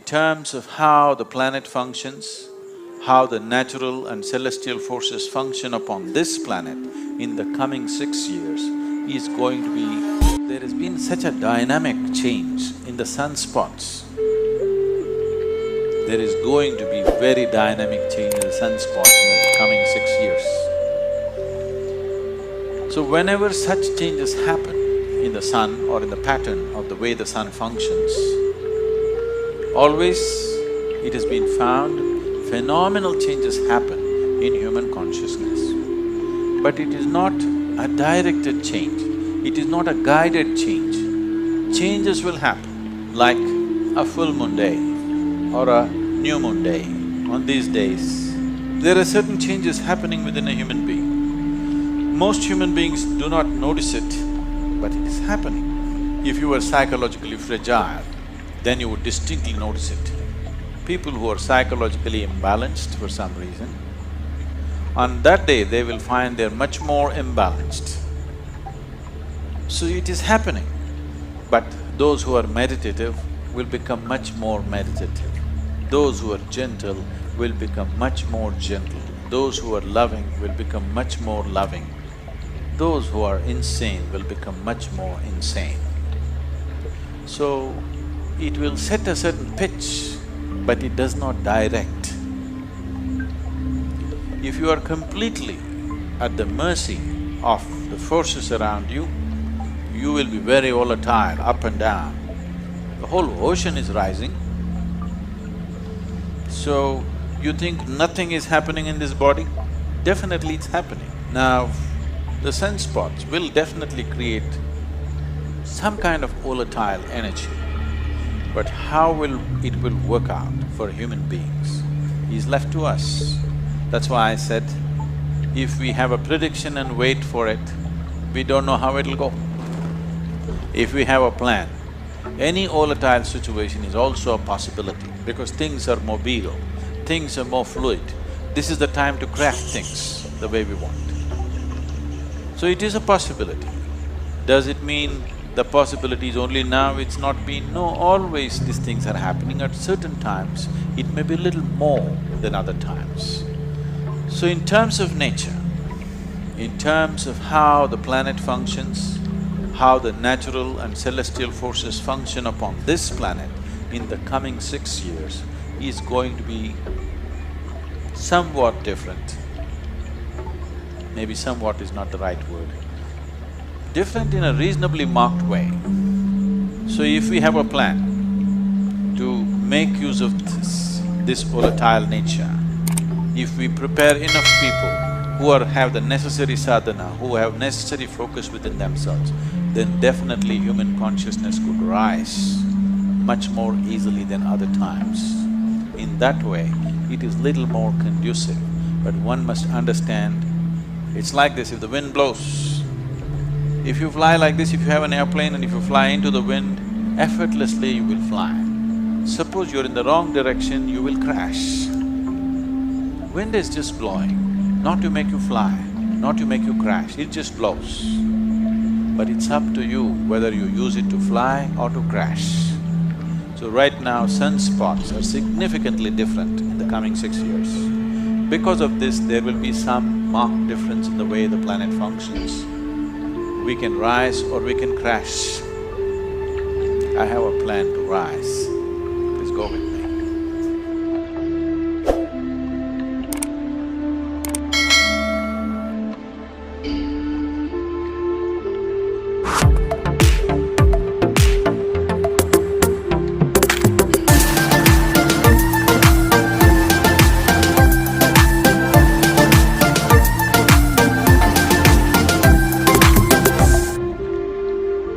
terms of how the planet functions, how the natural and celestial forces function upon this planet in the coming 6 years is going to be… There has been such a dynamic change in the sunspots. There is going to be very dynamic change in the sunspots in the coming 6 years. So whenever such changes happen in the sun or in the pattern of the way the sun functions, always it has been found phenomenal changes happen in human consciousness. But it is not a directed change, it is not a guided change. Changes will happen like a full moon day or a new moon day. On these days, there are certain changes happening within a human being. Most human beings do not notice it, but it is happening. If you were psychologically fragile, then you would distinctly notice it. People who are psychologically imbalanced for some reason, on that day they will find they're much more imbalanced. So it is happening, but those who are meditative will become much more meditative. Those who are gentle will become much more gentle. Those who are loving will become much more loving. Those who are insane will become much more insane. So, it will set a certain pitch, but it does not direct. If you are completely at the mercy of the forces around you, you will be very volatile, up and down. The whole ocean is rising. So, you think nothing is happening in this body? Definitely it's happening. Now, the sunspots will definitely create some kind of volatile energy. But how it will work out for human beings is left to us. That's why I said, if we have a prediction and wait for it, we don't know how it'll go. If we have a plan, any volatile situation is also a possibility because things are mobile, things are more fluid. This is the time to craft things the way we want. So it is a possibility. Does it mean the possibility is only now, it's not been? No, always these things are happening. At certain times, it may be a little more than other times. So in terms of nature, in terms of how the planet functions, how the natural and celestial forces function upon this planet in the coming 6 years is going to be somewhat different. Maybe somewhat is not the right word. Different in a reasonably marked way. So if we have a plan to make use of this volatile nature, if we prepare enough people who have the necessary sadhana, who have necessary focus within themselves, then definitely human consciousness could rise much more easily than other times. In that way, it is little more conducive, but one must understand, it's like this, if the wind blows, if you fly like this, if you have an airplane and if you fly into the wind, effortlessly you will fly. Suppose you're in the wrong direction, you will crash. Wind is just blowing, not to make you fly, not to make you crash, it just blows. But it's up to you whether you use it to fly or to crash. So right now, sunspots are significantly different in the coming 6 years. Because of this, there will be some marked difference in the way the planet functions. We can rise or we can crash. I have a plan to rise. Please go with me.